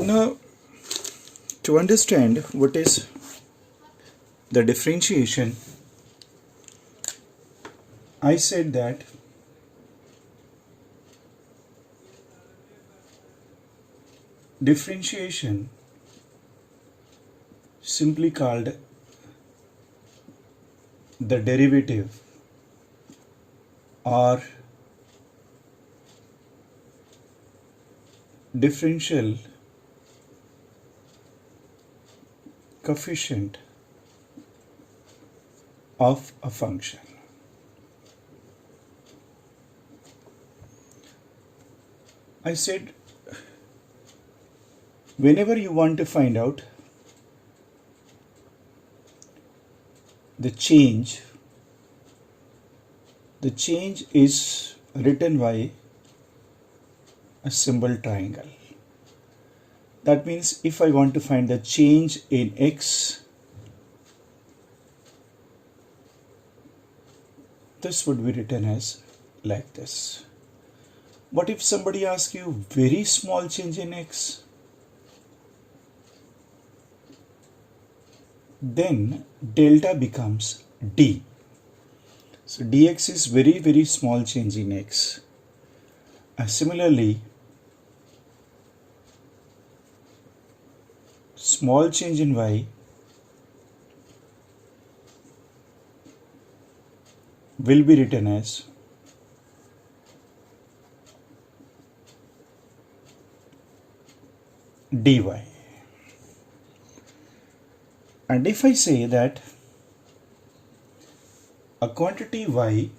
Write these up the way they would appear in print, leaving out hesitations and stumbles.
Now, to understand what is the differentiation, I said that differentiation, simply called the derivative or differential coefficient of a function. I said whenever you want to find out the change is written by a symbol triangle. That means if I want to find the change in x, this would be written as like this. What if somebody asks you very small change in x? Then delta becomes d. So dx is very small change in x. Similarly, small change in y will be written as dy. And if I say that a quantity y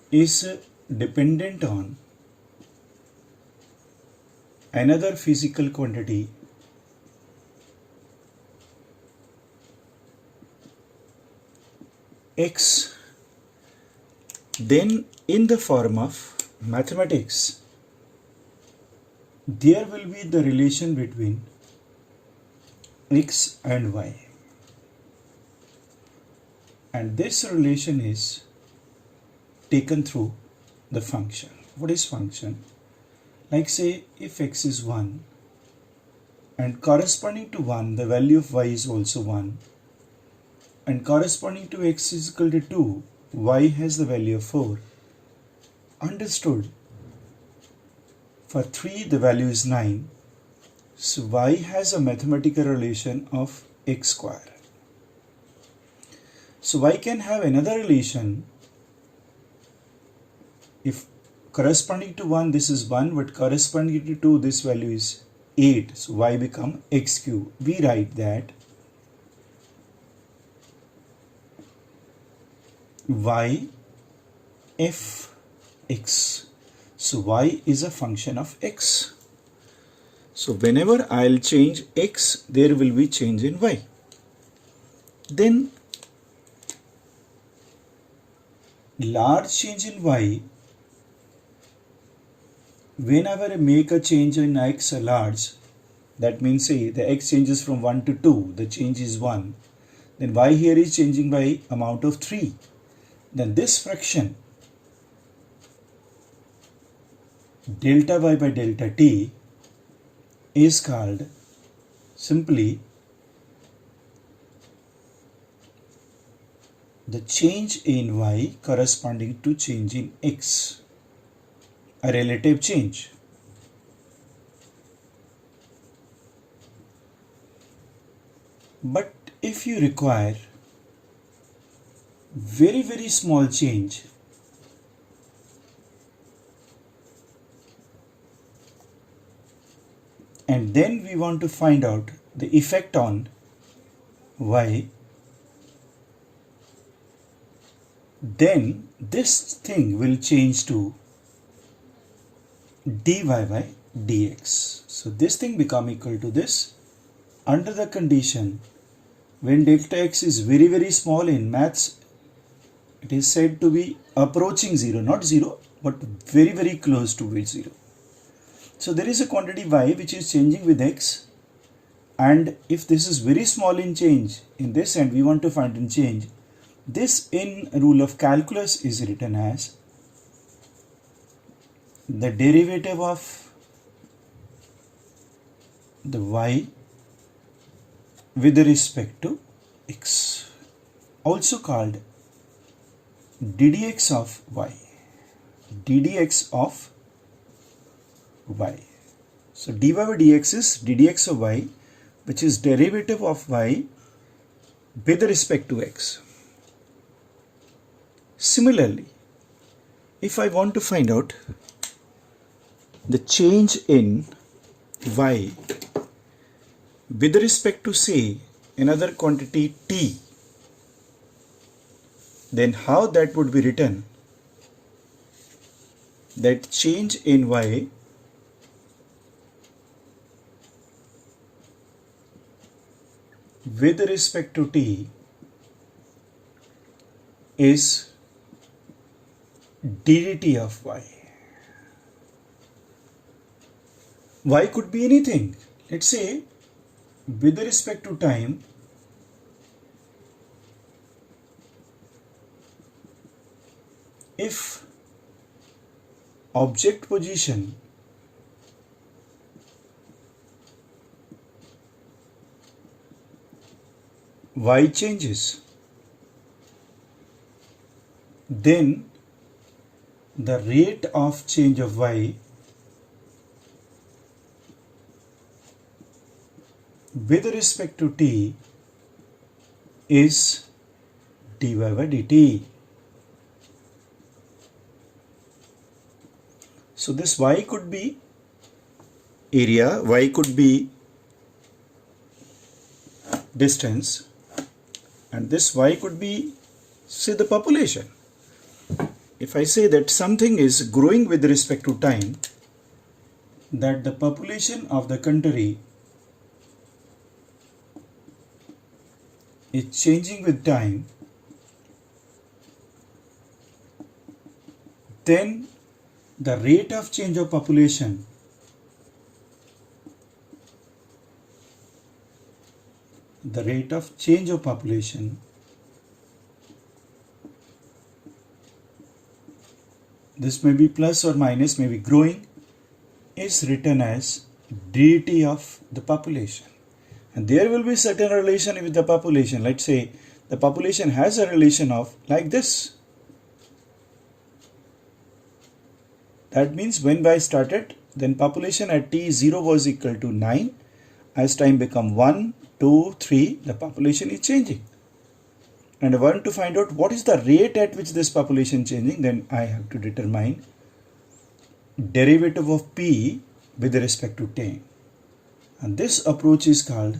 is dependent on another physical quantity, x, then in the form of mathematics, there will be the relation between x and y. And this relation is taken through the function. What is function? Like say if x is 1 and corresponding to 1 the value of y is also 1, and corresponding to x is equal to 2 y has the value of 4. Understood? For 3 the value is 9. So y has a mathematical relation of x square. So y can have another relation. If corresponding to 1 this is 1, but corresponding to 2 this value is 8. So y become x cube. We write that y f x. So y is a function of x. So whenever I'll change x, there will be change in y. Then large change in y, whenever I make a change in x a large, that means say the x changes from 1 to 2, the change is 1, then y here is changing by amount of 3. Then this fraction delta y by delta t is called simply the change in y corresponding to change in x, a relative change. But if you require very small change, and then we want to find out the effect on y, then this thing will change to dy by dx. So this thing become equal to this under the condition when delta x is very small. In maths it is said to be approaching 0, not 0 but very close to 0. So there is a quantity y which is changing with x, and if this is very small in change in this and we want to find in change, this in rule of calculus is written as the derivative of the y with respect to x, also called ddx of y. ddx of y. So dy by dx is ddx of y, which is derivative of y with respect to x. Similarly, if I want to find out the change in y with respect to, say, another quantity t, then how that would be written? That change in y with respect to t is ddt of y. Y could be anything. Let's say with respect to time, if object position y changes, then the rate of change of y with respect to t is dy by dt. So this y could be area, y could be distance, and this y could be, say, the population. If I say that something is growing with respect to time, that the population of the country is changing with time, then the rate of change of population this may be plus or minus, may be growing, is written as dt of the population. And there will be certain relation with the population. Let's say the population has a relation of like this. That means when y started, then population at t0 was equal to 9. As time become 1, 2, 3, the population is changing. And I want to find out what is the rate at which this population changing, then I have to determine derivative of p with respect to time. And this approach is called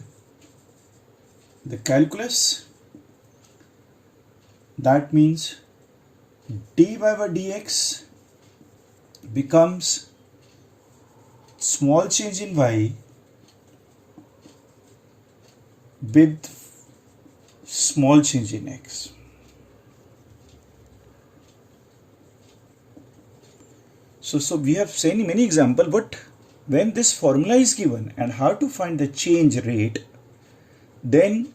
the calculus. That means dy by dx becomes small change in y with small change in x. So we have seen many examples, but when this formula is given and how to find the change rate, then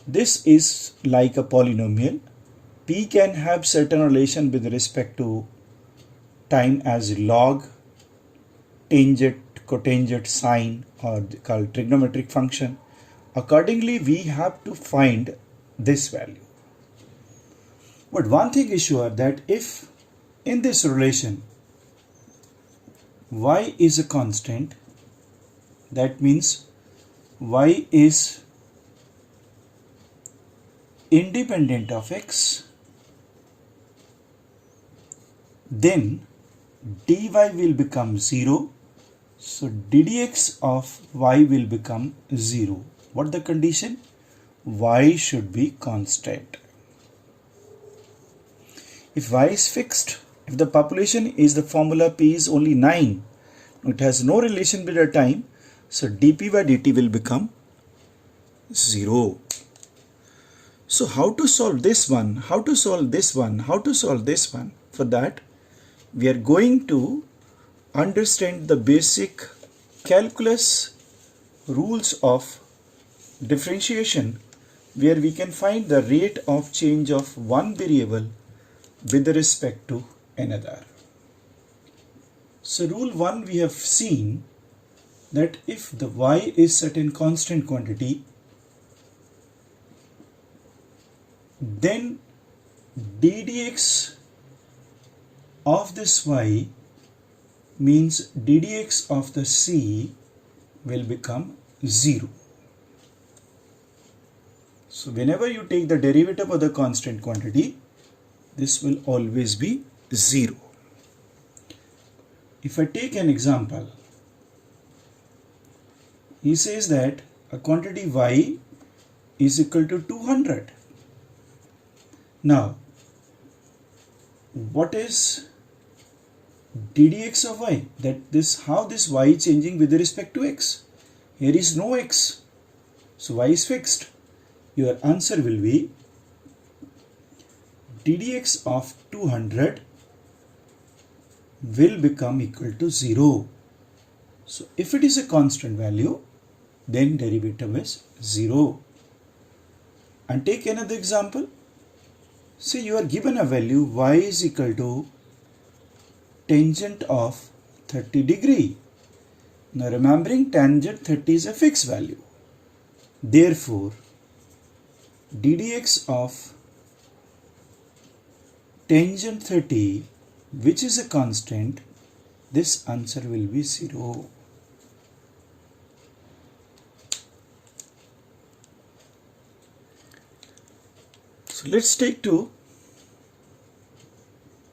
this is like a polynomial. P can have certain relation with respect to time as log, tangent, cotangent, sine, or called trigonometric function. Accordingly, we have to find this value. But one thing is sure, that if in this relation y is a constant, that means y is independent of x, then dy will become 0. So ddx of y will become 0. What the condition? Y should be constant. If y is fixed, if the population is, the formula p is only 9, it has no relation with the time, so dp by dt will become 0. So how to solve this one? How to solve this one? How to solve this one? For that, we are going to understand the basic calculus rules of differentiation, where we can find the rate of change of one variable with respect to another. So rule 1 we have seen, that if the y is certain constant quantity, then d dx of this y means d dx of the c will become 0. So whenever you take the derivative of the constant quantity, this will always be 0. If I take an example, he says that a quantity y is equal to 200. Now, what is d dx of y? How this y is changing with respect to x? Here is no x, so y is fixed. Your answer will be d dx of 200 will become equal to 0. So if it is a constant value, then derivative is 0. And take another example. Say you are given a value y is equal to tangent of 30 degree. Now remembering tangent 30 is a fixed value. Therefore, d dx of tangent 30, which is a constant, this answer will be 0. So let's take to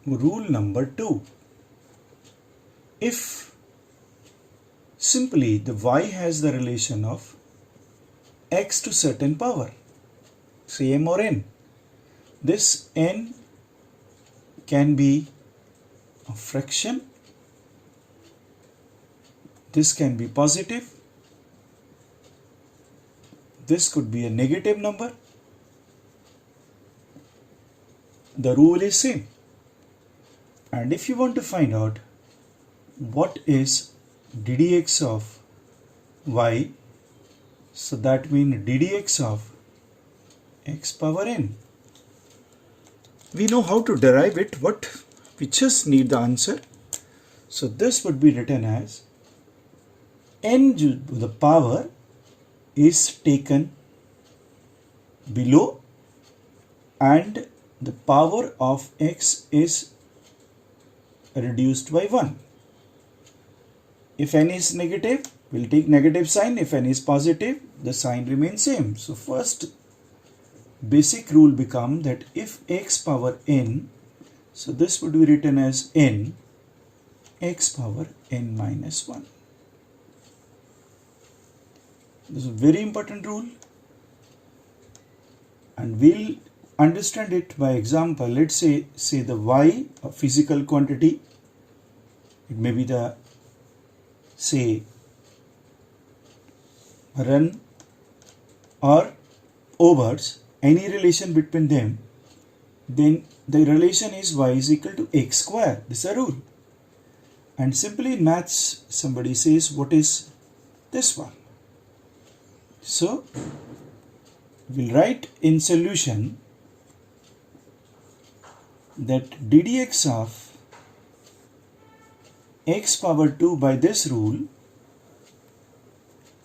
rule number 2. If simply the y has the relation of x to certain power, say m or n, this n can be a fraction, this can be positive, this could be a negative number. The rule is same. And if you want to find out what is d dx of y, so that means d dx of x power n. We know how to derive it, we just need the answer. So this would be written as n to the power is taken below and the power of x is reduced by 1. If n is negative, we'll take negative sign. If n is positive, the sign remains same. So first basic rule become that if x power n, so this would be written as n x power n minus 1. This is a very important rule, and we'll understand it by example. Let's say the y, a physical quantity, it may be the, say, run or overs, any relation between them, then the relation is y is equal to x square. This is a rule. And simply in maths, somebody says, what is this one? So we'll write in solution that d dx of x power 2 by this rule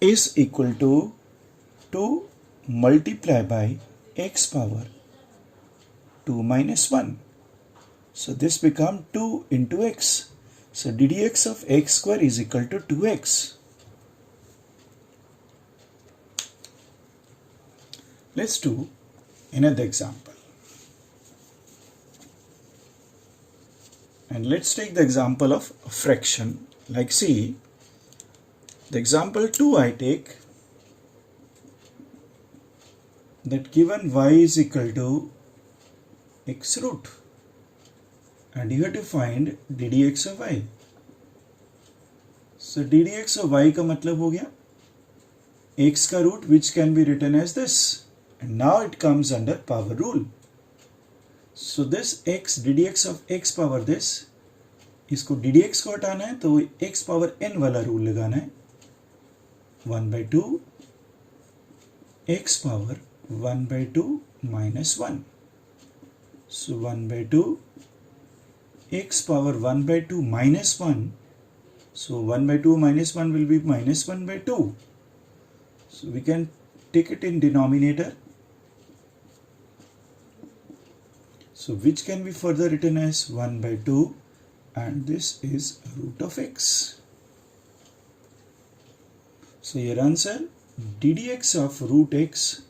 is equal to 2 multiplied by x power 2 minus 1. So this becomes 2 into x. So d dx of x square is equal to 2x. Let's do another example. And let's take the example of a fraction. Like see, the example 2 I take, that given y is equal to x root, and you have to find d dx of y. So d dx of y का मतलब हो गया x का root, which can be written as this, and now it comes under power rule. So this x d dx of x power this, इसको d dx को हटाना है तो x पावर n वाला रूल लगाना है, 1/2 x power 1/2 minus 1. So 1/2 x power 1/2 minus 1 So 1 by 2 minus 1 will be minus 1 by 2. So we can take it in denominator. So which can be further written as 1 by 2, and this is root of x. So your answer ddx of root x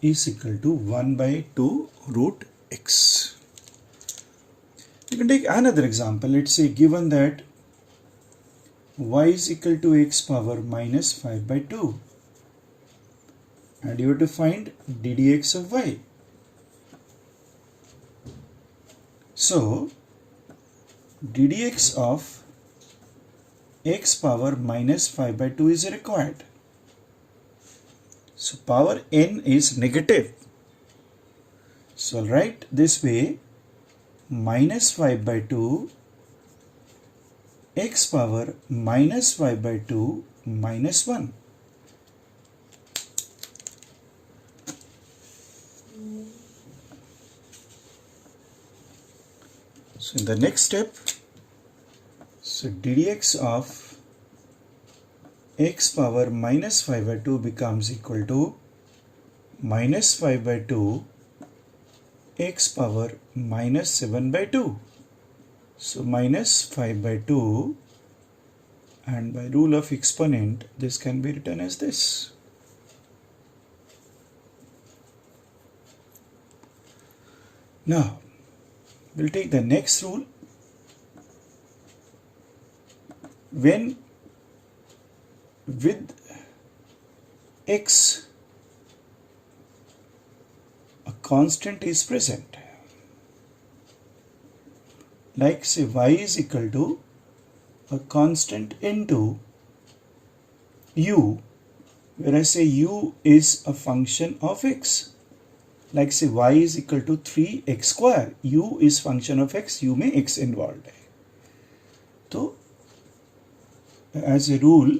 is equal to 1 by 2 root x. You can take another example. Let's say given that y is equal to x power minus 5 by 2, and you have to find ddx of y. So ddx of x power minus 5 by 2 is required. So power n is negative. So I'll write this way: minus 5 by 2 x power minus 5 by 2 minus 1. So in the next step, so ddx of x power minus 5 by 2 becomes equal to minus 5 by 2 x power minus 7 by 2. So minus 5 by 2, and by rule of exponent this can be written as this. Now we'll take the next rule. When with x a constant is present, like say y is equal to a constant into u, where I say u is a function of x. Like say y is equal to 3x square, u is function of x, u में x involved है. तो as a rule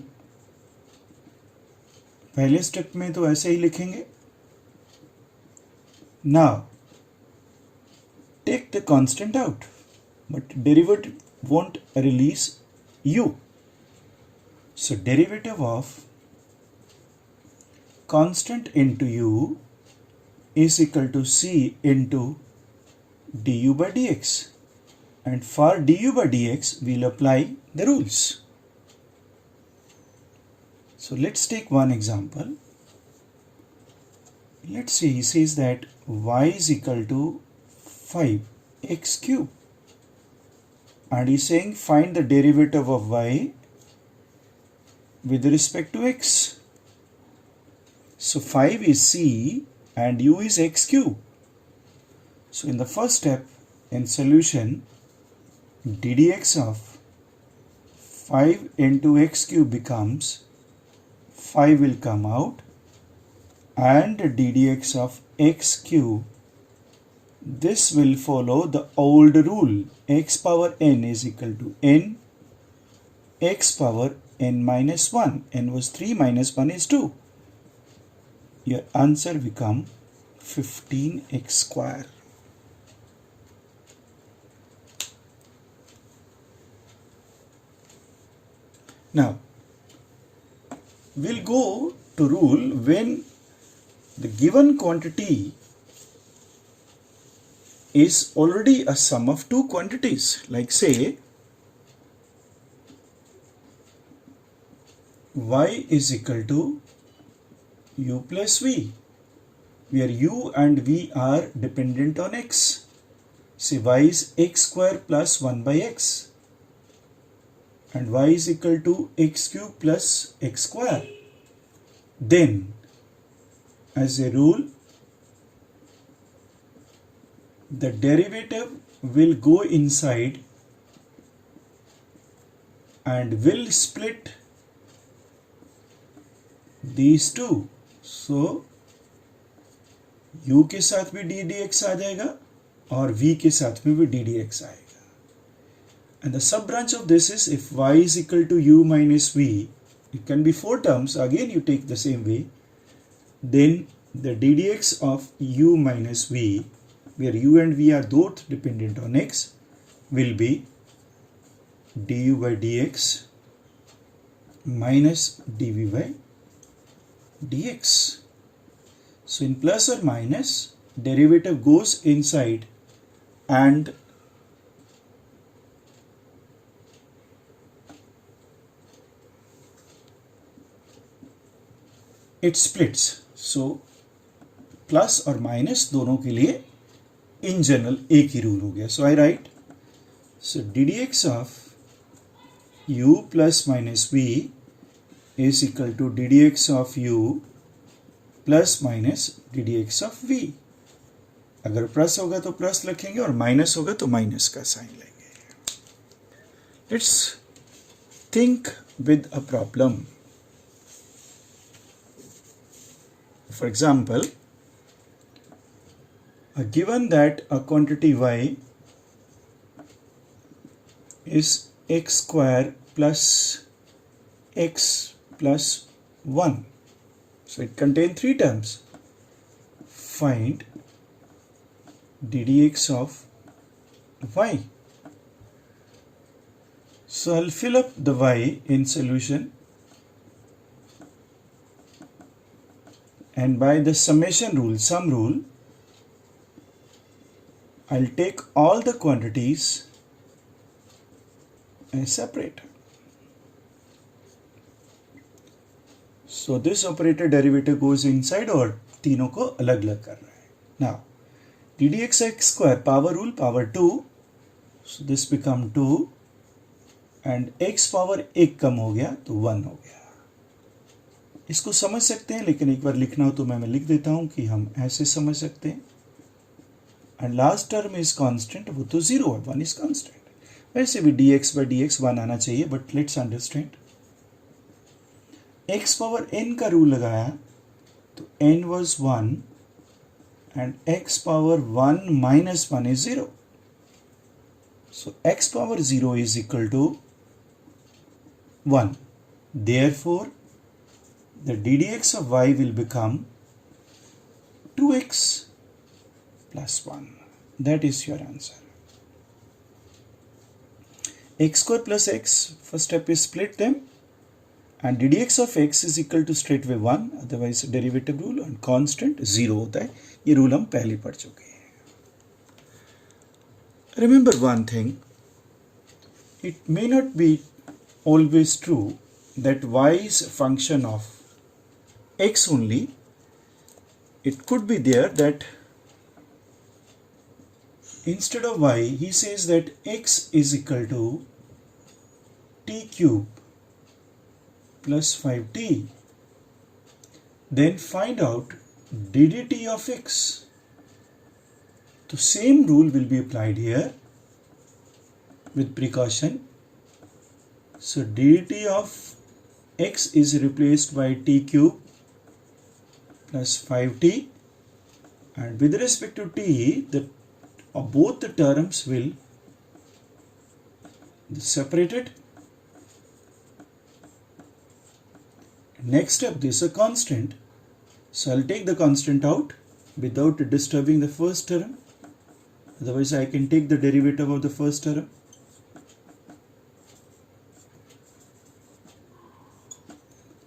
पहले step में तो ऐसे ही लिखेंगे. Now take the constant out, but derivative won't release u. So derivative of constant into u is equal to c into du by dx, and for du by dx we'll apply the rules. So let's take one example. Let's say he says that y is equal to 5x cube, and he's saying find the derivative of y with respect to x. So 5 is c and u is x cube. So in the first step in solution, ddx of 5 into x cube becomes 5 will come out, and ddx of x cube, this will follow the old rule, x power n is equal to n x power n minus 1. N was 3 minus 1 is 2. Your answer become 15x square. Now we'll go to rule when the given quantity is already a sum of two quantities. Like say y is equal to u plus v, where u and v are dependent on x. Say y is x square plus 1 by x, and y is equal to x cube plus x square. Then as a rule, the derivative will go inside and will split these two. So u के साथ भी d dx आ जाएगा और v के साथ में भी d dx आएगा. And the sub branch of this is if y is equal to u minus v, it can be four terms. Again you take the same way. Then the d dx of u minus v, where u and v are both dependent on x, will be du by dx minus dv by dx. So in plus or minus, derivative goes inside and it splits. So plus और minus दोनों के लिए in general एक ही rule हो गया. So I write, so d d x of u plus minus v is equal to d d x of u plus minus d d x of v. अगर plus होगा तो plus लिखेंगे और minus होगा तो minus का sign लेंगे. Let's think with a problem. For example, given that a quantity y is x square plus x plus 1, so it contains three terms. Find d dx of y. So I'll fill up the y in solution, and by the summation rule, sum rule, I'll take all the quantities and separate. So this operator derivative goes inside और तीनों को अलग अलग कर रहा है. Now d dx x square power rule power 2, so this become 2 and x power 1 कम हो गया तो 1 हो गया. इसको समझ सकते हैं, लेकिन एक बार लिखना हो तो मैं लिख देता हूं कि हम ऐसे समझ सकते हैं. And last term is constant, वो तो 0 है, 1 इज कांस्टेंट. वैसे भी dx by dx 1 आना चाहिए, but let's understand. x power n का रूल लगाया तो n was 1 and x power 1 minus 1 is 0. So x power 0 is equal to 1. Therefore the d dx of y will become 2x plus 1. That is your answer. X square plus x, first step is split them, and d dx of x is equal to straight away 1, otherwise derivative rule, and constant 0 होता है. ये rule हम पहले पढ़ चुके हैं. Remember one thing, it may not be always true that y is a function of x only. It could be there that instead of y, he says that x is equal to t cube plus 5t. Then find out ddt of x. The same rule will be applied here with precaution. So ddt of x is replaced by t cube plus 5t, and with respect to t, both the terms will be separated. Next step, this is a constant, so I'll take the constant out without disturbing the first term, otherwise I can take the derivative of the first term.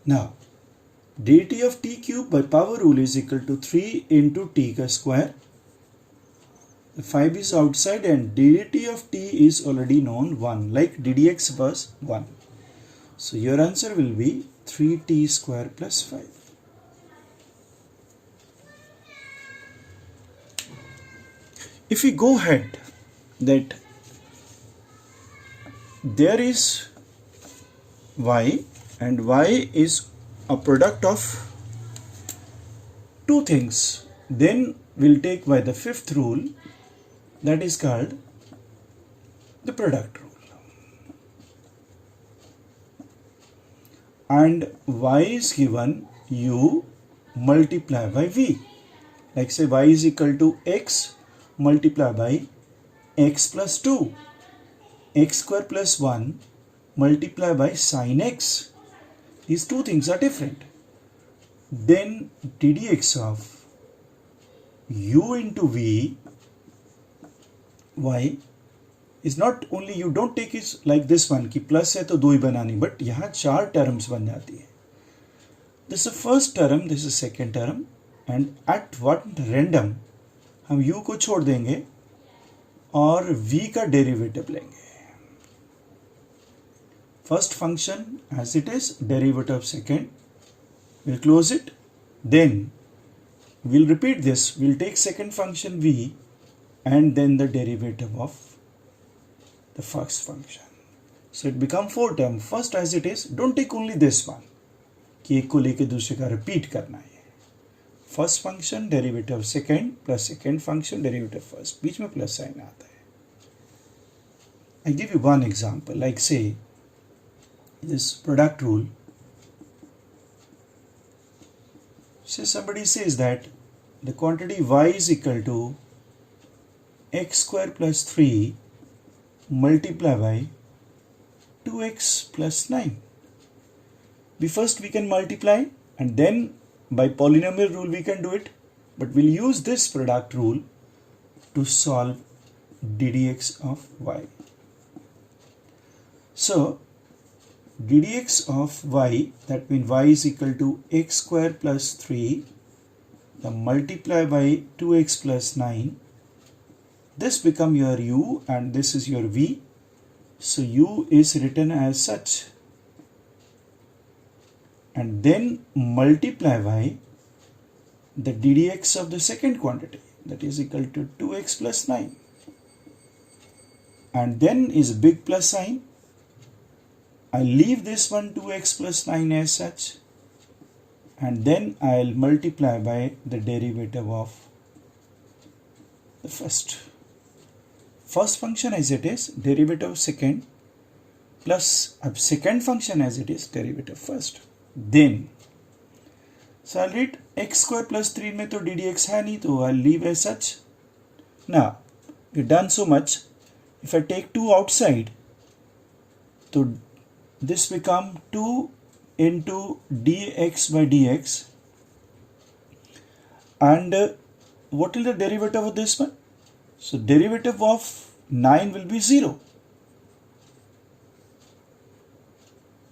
Now dt of t cube by power rule is equal to 3 into t ka square. The 5 is outside and dt of t is already known 1, like ddx was 1. So your answer will be 3t square plus 5. If we go ahead, that there is y and y is a product of two things, then we'll take by the fifth rule, that is called the product rule. And y is given u multiply by v, like say y is equal to x multiply by x plus 2, x square plus 1 multiply by sin x. These two things are different. Then ddx of u into v y is not only you don't take it like this one कि plus है तो दो ही बनानी, but यहाँ चार terms बन जाती है. This is first term, this is second term, and at one random हम u को छोड़ देंगे और v का डेरिवेटिव लेंगे. First function as it is, derivative second, we'll close it, then we'll repeat this, we'll take second function v and then the derivative of the first function. So it become four term. First as it is, don't take only this one कि एक को लेके दूसरे का repeat करना है. First function derivative second plus second function derivative first, बीच में plus sign आता है. I give you one example, like say this product rule. Say somebody says that the quantity y is equal to x square plus 3 multiplied by 2x plus 9. First we can multiply and then by polynomial rule we can do it, but we'll use this product rule to solve ddx of y. So ddx of y, that means y is equal to x square plus 3 the multiply by 2x plus 9. This become your u and this is your v. So u is written as such, and then multiply by the ddx of the second quantity, that is equal to 2x plus 9, and then is big plus sign. I'll leave this one 2x plus 9 as such, and then I'll multiply by the derivative of the first function as it is, derivative second, plus second function as it is, derivative first. Then so I'll read x square plus 3 में तो ddx है नहीं, तो I'll leave as such. Now we've done so much. If I take 2 outside, तो this become 2 into dx by dx, and what is the derivative of this one? So derivative of 9 will be 0.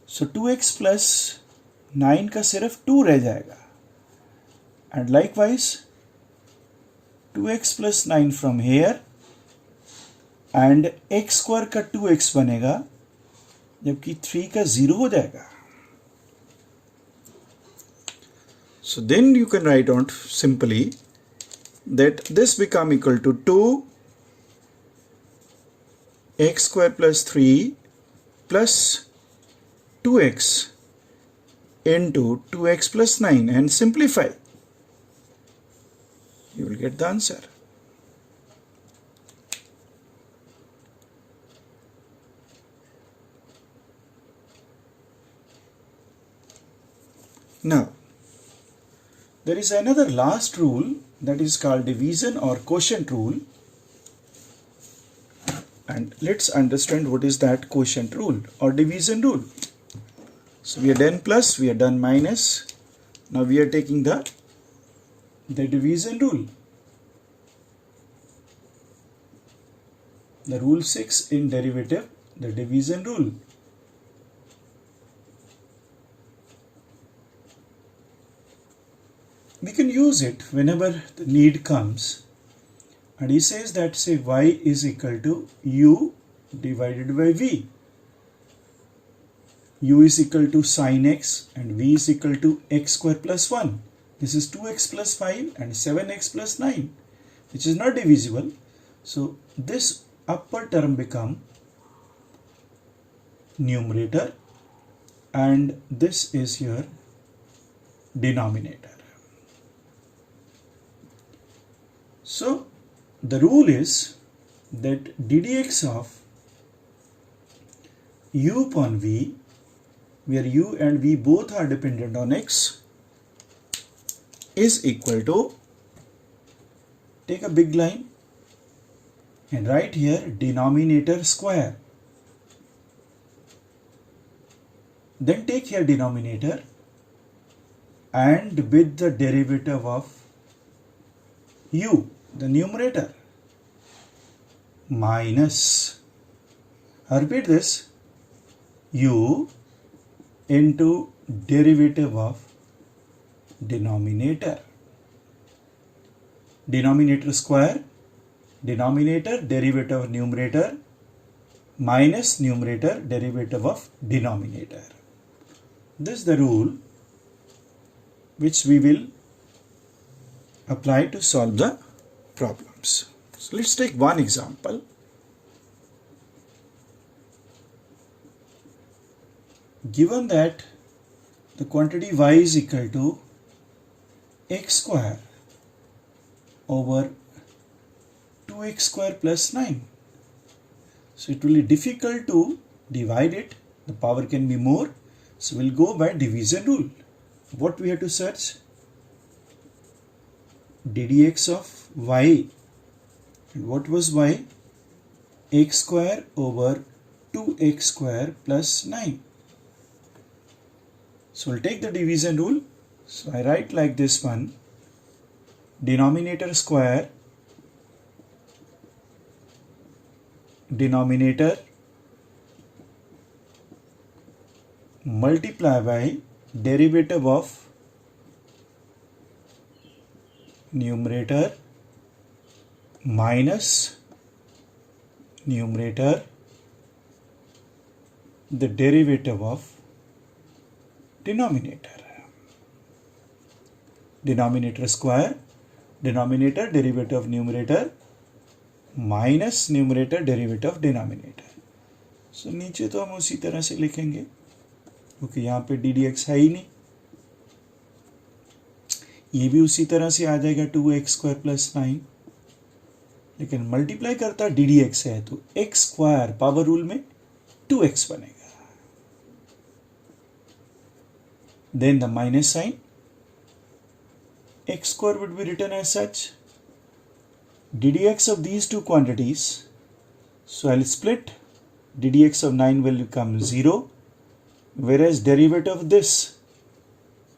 So 2x plus 9 का सिर्फ 2 रह जाएगा, and likewise 2x plus 9 from here, and x square का 2x बनेगा, जबकि 3 का 0 हो जाएगा. So then you can write on simply that this become equal to 2 x square plus 3 plus 2x into 2x plus 9, and simplify. You will get the answer. Now, there is another last rule that is called division or quotient rule, and let's understand what is that quotient rule or division rule. So we are done plus, we are done minus. Now we are taking the division rule. The rule 6 in derivative, the division rule. We can use it whenever the need comes, and he says that say y is equal to u divided by v. U is equal to sin x and v is equal to x square plus 1. This is 2x plus 5 and 7x plus 9, which is not divisible. So this upper term become numerator and this is your denominator. So the rule is that ddx of u upon v, where u and v both are dependent on x, is equal to, take a big line and write here denominator square. Then take here denominator and with the derivative of u, the numerator, minus Repeat this. U into derivative of denominator. Denominator square, denominator derivative of numerator minus numerator derivative of denominator. This is the rule which we will apply to solve the problems. So let's take one example. Given that the quantity y is equal to x square over 2x square plus 9. So it will be difficult to divide it. The power can be more. So we'll go by division rule. What we have to search? ddx of y. And what was y? X square over 2x square plus 9. So we'll take the division rule. So I write like this one. Denominator square, denominator multiply by derivative of numerator minus numerator the derivative of denominator. Denominator square, denominator derivative of numerator minus numerator derivative of denominator. So नीचे तो हम उसी तरह से लिखेंगे क्योंकि यहाँ पे ddx है ही नहीं. ये भी उसी तरह से आ जाएगा 2x स्क्वायर प्लस 9. लेकिन मल्टीप्लाई करता ddx है तो x स्क्वायर पावर रूल में 2x बनेगा. Then the minus sign, x square would be written as such. ddx of these two quantities, so I'll split. ddx of 9 will become 0, whereas derivative of this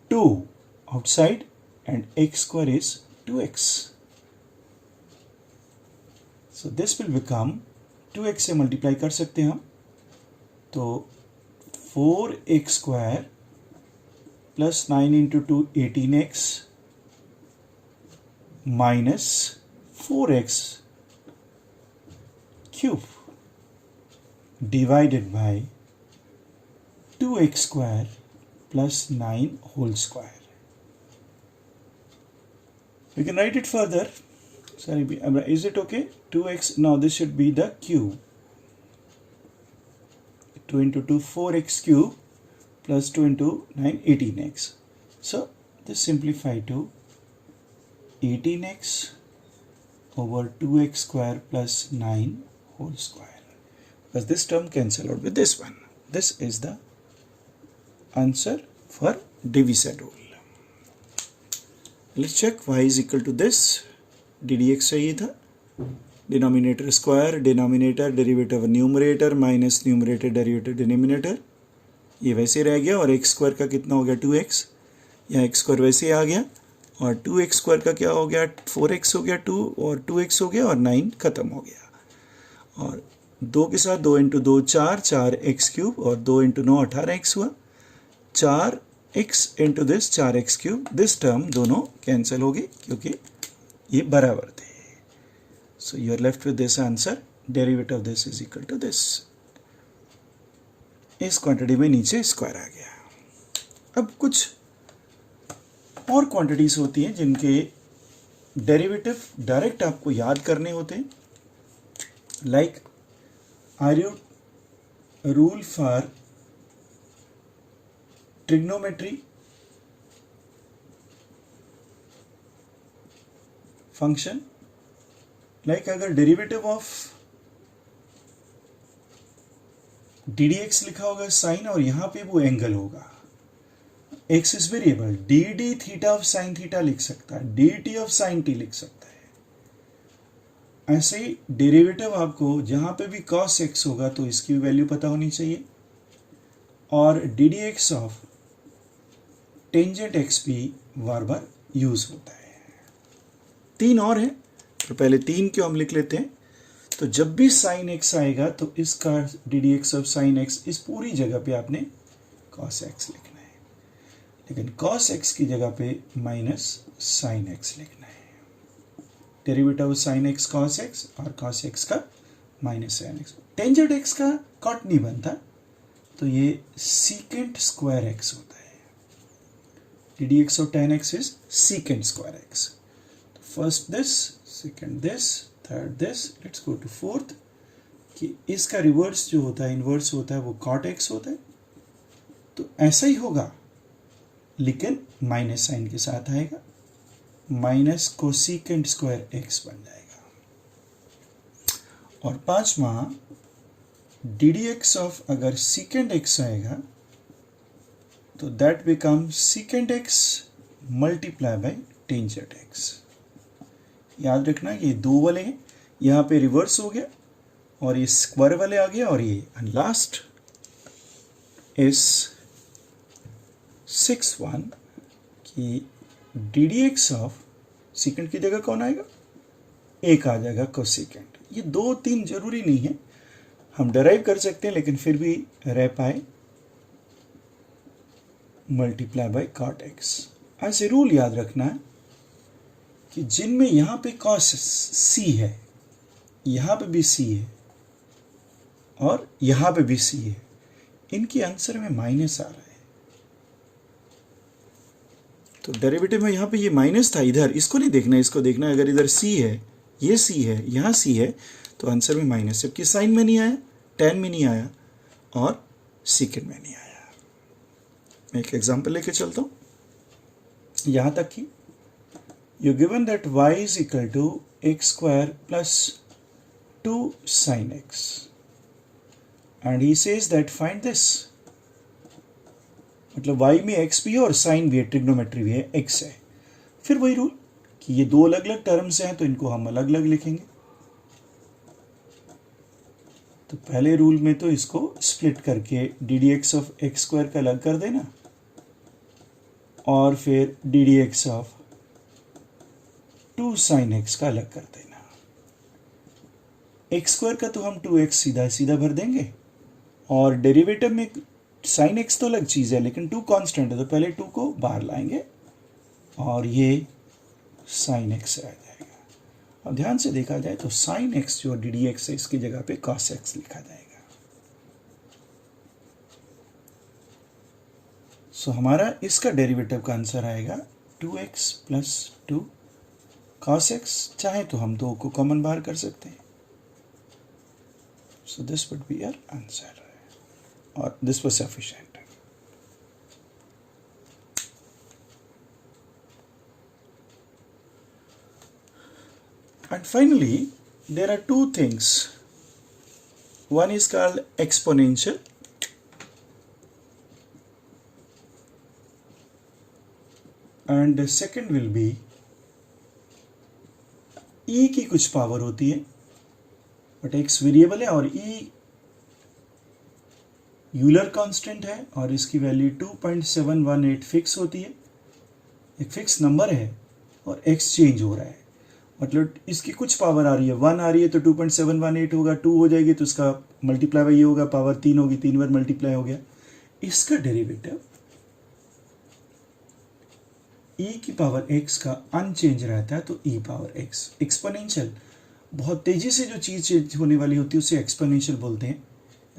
2 outside and x square is 2x. So this will become 2x से multiply कर सकते हैं हम. तो 4x square plus 9 into 2 18x minus 4x cube divided by 2x square plus 9 whole square. We can write it further. Sorry, is it okay? 2x, now this should be the cube. 2 into 2 4x cube plus 2 into 9 18x. So this simplify to 18x over 2x square plus 9 whole square. Because this term cancel out with this one. This is the answer for division rule. Let's check y is equal to this. ddx चाहिए था. Denominator square, denominator derivative of numerator minus numerator derivative denominator. ये वैसे रह गया और x square का कितना हो गया 2x. यहाँ x स्क्वायर वैसे आ गया और 2x स्क्वायर का क्या हो गया 4x हो गया 2 और 2x हो गया और 9 खत्म हो गया. और 2 के साथ 2 इंटू 2 4x क्यूब और 2 इंटू 9 18x हुआ. 4x into this 4x cube. This term दोनों कैंसिल हो गए क्योंकि ये बराबर थे. So you are left with this answer. Derivative of this is equal to this. इस क्वांटिटी में नीचे स्क्वायर आ गया. अब कुछ और क्वांटिटीज होती हैं जिनके डेरिवेटिव डायरेक्ट आपको याद करने होते हैं. Like are you rule for trigonometry function. Like अगर डेरिवेटिव ऑफ ddx लिखा होगा साइन और यहां पे वो एंगल होगा. x is variable. dd theta of sine theta लिख सकता है, dt ऑफ साइन t लिख सकता है. ऐसे ही डेरिवेटिव आपको जहां पे भी cos x होगा तो इसकी वैल्यू पता होनी चाहिए. और ddx ऑफ टेंजेंट x भी बार बार यूज होता है. 3 और है तो पहले 3 क्यों हम लिख लेते हैं. तो जब भी साइन एक्स आएगा तो इसका D d x of sine x इस पूरी जगह पे आपने कॉस एक्स लिखना है, लेकिन कॉस एक्स की जगह पे माइनस साइन एक्स लिखना है। Derivative of sine x cos x और कॉस एक्स का minus sine x. Tangent x का कॉट नहीं बनता, तो ये सीकेंट स्क्वायर एक्स होता है। D d x of tan x is secant square x. First this, second this, third this, let's go to fourth, कि इसका रिवर्स जो होता है, इन्वर्स होता है, वो कॉट एक्स होता है। तो ऐसा ही होगा, लेकिन माइनस साइन के साथ आएगा, माइनस कोसेकेंट स्क्वायर एक्स बन जाएगा। और पांचवा, डी डी एक्स ऑफ अगर सीकेंट एक्स आएगा तो that become secant x multiply by tangent x. याद रखना ये दो वाले हैं, यहाँ पे रिवर्स हो गया और ये स्क्वायर वाले आ गया, और ये लास्ट इज 6 कि D d x of secant की जगह कौन आएगा, एक आ जाएगा कोसेकेंट। ये दो तीन जरूरी नहीं है, हम डराइव कर सकते हैं, लेकिन फिर भी रह पाए मल्टीप्लाई बाय कॉट एक्स। ऐसे रूल याद रखना है कि जिनमें यहां पे कॉस सी है, यहां पे भी सी है और यहां पे भी सी है, इनके आंसर में माइनस आ रहा है। तो डेरिवेटिव में यहां पे ये माइनस था, इधर इसको नहीं देखना, इसको देखना अगर इधर सी है, ये सी है, यहां सी है, तो आंसर में माइनस, जबकि साइन में नहीं आया, टेन में नहीं आया और सीकेंड में नहीं आया। मैं एक एग्जांपल लेके चलता हूं यहां तक कि you given that y is equal to x square plus 2 sin x and he says that find this. मतलब y में x भी है और साइन भी है, ट्रिग्नोमेट्री भी है, x है। फिर वही रूल कि ये दो अलग अलग टर्म्स हैं तो इनको हम अलग अलग लिखेंगे। तो पहले रूल में तो इसको स्प्लिट करके D d x of x square का अलग कर देना, और फिर D d x of 2 sin x का अलग कर देना। एक्स स्क्वायर का तो हम 2x सीधा सीधा भर देंगे, और डेरिवेटिव में sin x तो अलग चीज़ है, लेकिन 2 कांस्टेंट है, तो पहले 2 को बाहर लाएंगे और ये sin x आ जाएगा। अब ध्यान से देखा जाए तो sin x जो डी डी एक्स है, इसकी जगह पे cos x लिखा जाएगा। सो हमारा इसका डेरिवेटिव का आंसर आएगा 2x प्लस 2 cos x। चाहे तो हम 2 को कॉमन बाहर कर सकते हैं। So this would be our answer, और this was sufficient. And finally, there are two things. One is called exponential, and the second will be e की कुछ पावर होती है, बट x वेरिएबल है और e यूलर कांस्टेंट है, और इसकी वैल्यू 2.718 फिक्स होती है, एक फिक्स नंबर है और x चेंज हो रहा है। मतलब इसकी कुछ पावर आ रही है, 1 आ रही है तो 2.718 होगा, 2 हो जाएगी तो इसका मल्टीप्लाई बाई ये होगा, पावर 3 होगी, 3 बार मल्टीप्लाई हो गया। इसका डेरिवेटिव e की पावर x का अनचेंज रहता है, तो e पावर x। एक्सपोनेंशियल बहुत तेजी से जो चीज चेंज होने वाली होती है उसे एक्सपोनेंशियल बोलते हैं।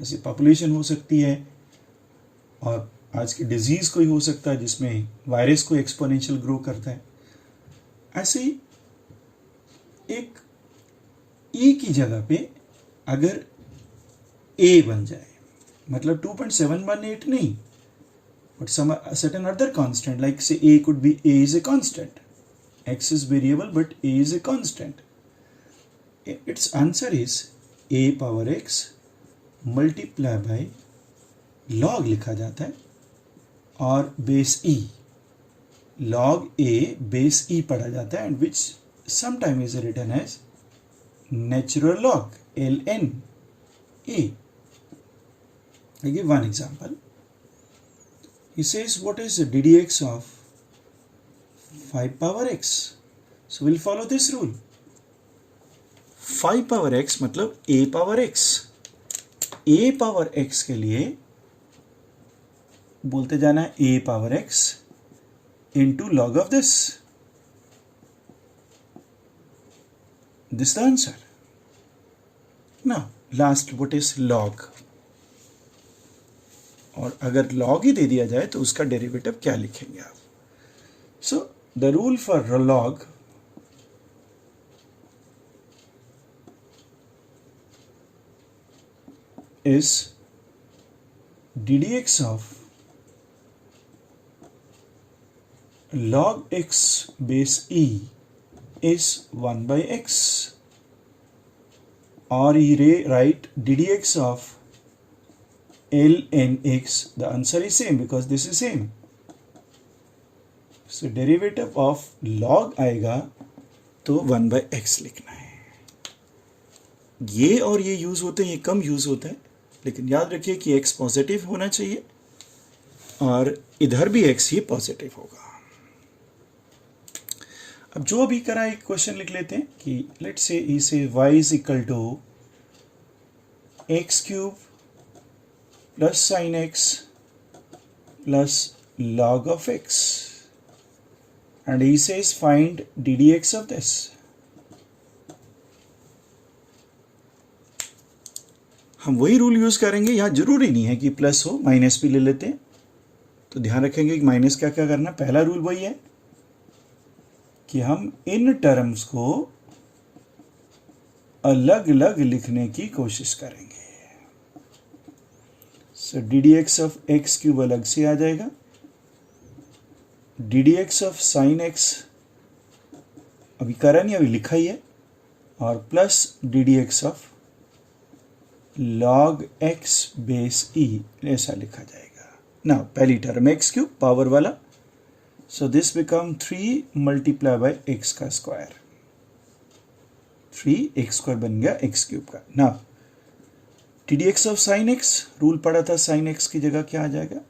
जैसे पॉपुलेशन हो सकती है, और आज की डिजीज कोई हो सकता है जिसमें वायरस को एक्सपोनेंशियल ग्रो करता है। ऐसे ही एक e की जगह पे अगर a बन जाए, मतलब 2.718 नहीं, but some certain other constant, like say a could be, a is a constant, x is variable but a is a constant. Its answer is a power x multiply by log लिखा जाता है, और base e, log a base e पढ़ा जाता है, and which sometimes is written as natural log, ln a. I give one example. He says, what is the ddx of 5 power x? So we'll follow this rule. 5 power x मतलब a power x। a power x के लिए बोलते जाना है a power x into log of this. This is the answer. Now last, what is log? और अगर log ही दे दिया जाए तो उसका डेरिवेटिव क्या लिखेंगे आप? So the rule for log is ddx of log x base e is 1 by x, or you write ddx of ln x. The answer is same because this is same. So derivative of log आएगा तो 1 by x लिखना है। ये और ये use होते हैं, ये कम यूज होता है, लेकिन याद रखिए कि x पॉजिटिव होना चाहिए और इधर भी x ही पॉजिटिव होगा। अब जो अभी करा एक क्वेश्चन लिख लेते हैं कि लेट्स से इसे y is equal to x cube plus sine x plus log of x, and he says find ddx of this. हम वही रूल यूज करेंगे, यहां जरूरी नहीं है कि प्लस हो, माइनस भी ले लेते हैं। तो ध्यान रखेंगे कि माइनस क्या क्या करना। पहला रूल वही है कि हम इन टर्म्स को अलग अलग लिखने की कोशिश करेंगे। सो ddx ऑफ एक्स क्यूब अलग से आ जाएगा, ddx ऑफ साइन एक्स अभी करा नहीं, अभी लिखा ही है, और plus ddx of log x base e, ऐसा लिखा जाएगा ना। पहली टर्म एक्स क्यूब पावर वाला, so this become 3 multiply by x का स्क्वायर, 3 एक्स स्क्वायर बन गया एक्स क्यूब का। ना ddx of sine x, rule पढ़ा था, साइन एक्स की जगह क्या आ जाएगा,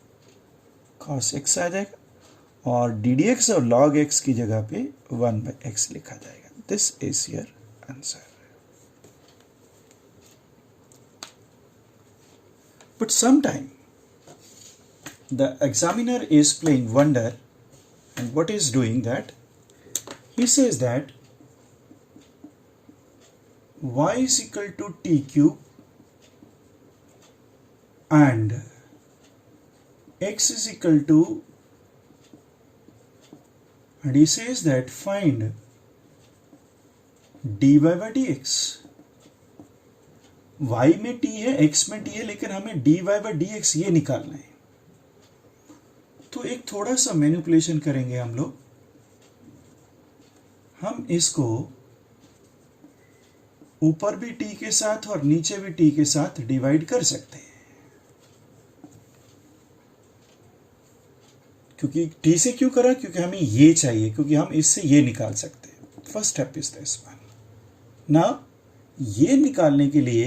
cos x आ जाएगा, और ddx और log x की जगह पे 1 by x लिखा जाएगा। This is your answer. But sometime the examiner is playing wonder, and what is doing that, he says that y is equal to t cube and x is equal to, and he says that find dy by dx. y में t है, x में t है, लेकिन हमें dy by dx ये निकालना है। तो एक थोड़ा सा मैनिपुलेशन करेंगे हम लोग। हम इसको ऊपर भी t के साथ और नीचे भी t के साथ डिवाइड कर सकते हैं, क्योंकि t से क्यों करा, क्योंकि हमें ये चाहिए, क्योंकि हम इससे ये निकाल सकते हैं। First step is this one. Now ये निकालने के लिए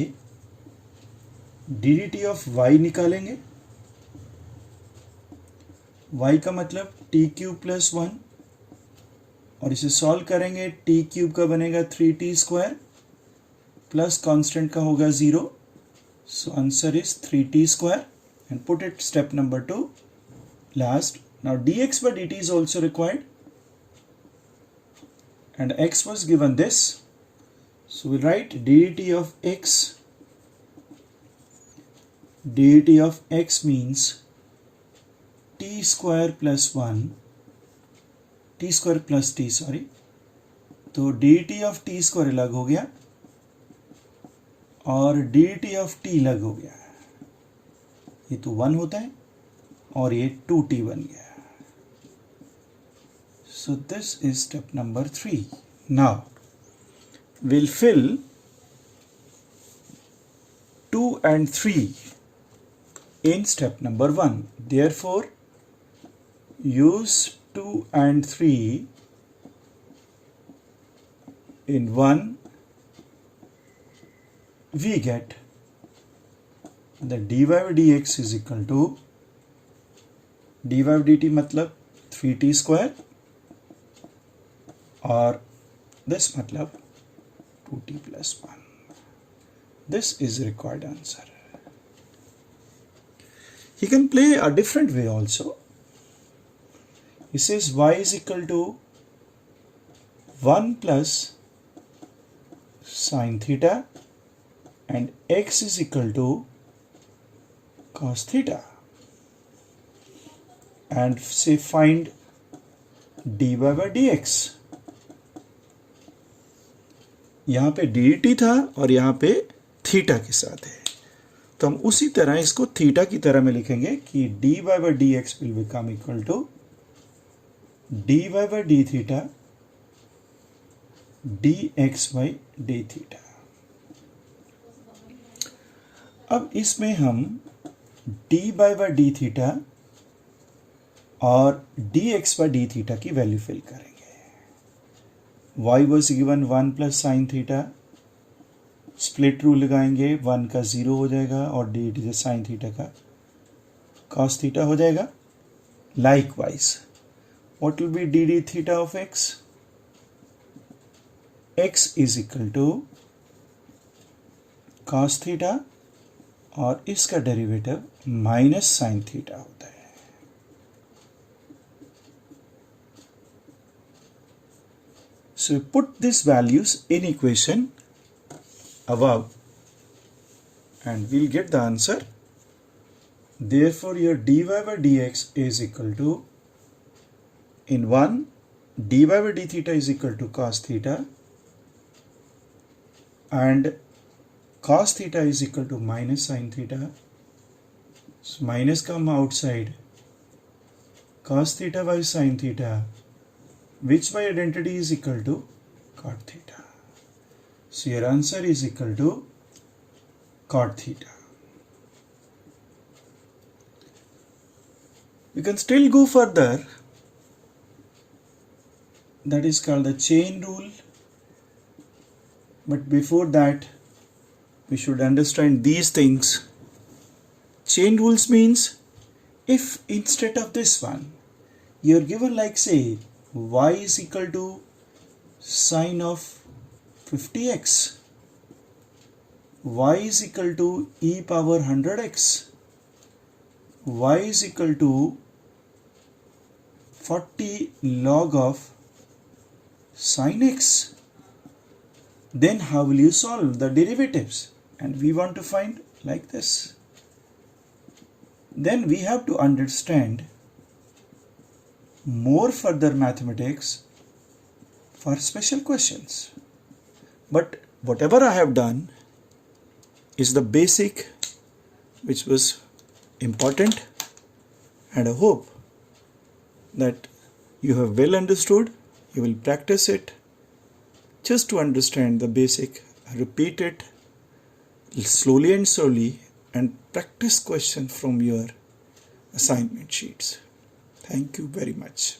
dt ऑफ y निकालेंगे। y का मतलब t क्यूब प्लस 1, और इसे सॉल्व करेंगे, t क्यूब का बनेगा 3t स्क्वायर प्लस कांस्टेंट का होगा 0, so answer is 3t square, and put it step number 2 last. Now dx by dt is also required, and x was given this, so we write dt of x means t square plus 1, t square plus t, sorry, तो dt of t square अलग हो गया और dt of t अलग हो गया। ये तो 1 होता है और ये 2t बन गया। So this is step number 3. Now we'll fill 2 and 3 in step number 1. Therefore use 2 and 3 in 1. We get that dy by dx is equal to dy by dt मतलब 3t स्क्वायर, और this मतलब 2t plus 1. This is required answer. He can play a different way also. He says y is equal to 1 plus sine theta and x is equal to cos theta, and say find dy by dx. यहाँ पे dt था और यहाँ पे theta के साथ है, तो हम उसी तरह इसको थीटा की तरह में लिखेंगे कि dy by dx will become equal to dy by d theta dx by d theta. अब इसमें हम dy by d theta और dx by d theta की वैल्यू फिल करेंगे. y was given 1 plus sin theta, split rule लगाएंगे, 1 का 0 हो जाएगा और dt sin theta का cos theta हो जाएगा. Likewise, what will be dd theta of x? x is equal to cos theta और इसका डेरिवेटिव माइनस साइन थीटा होता है. So put these values in equation above and we'll get the answer. Therefore your dy by dx is equal to, in one, dy by d theta is equal to cos theta and cos theta is equal to minus sin theta. So minus come outside, cos theta by sin theta, which by identity is equal to cot theta. So your answer is equal to cot theta. We can still go further. That is called the chain rule. But before that, we should understand these things. Chain rules means if instead of this one, you are given like say y is equal to sine of 50x, y is equal to e power 100x, y is equal to 40 log of sine x, then how will you solve the derivatives? And we want to find like this. Then we have to understand more further mathematics for special questions. But whatever I have done is the basic which was important, and I hope that you have well understood. You will practice it just to understand the basic, repeat it slowly and slowly and practice questions from your assignment sheets. Thank you very much.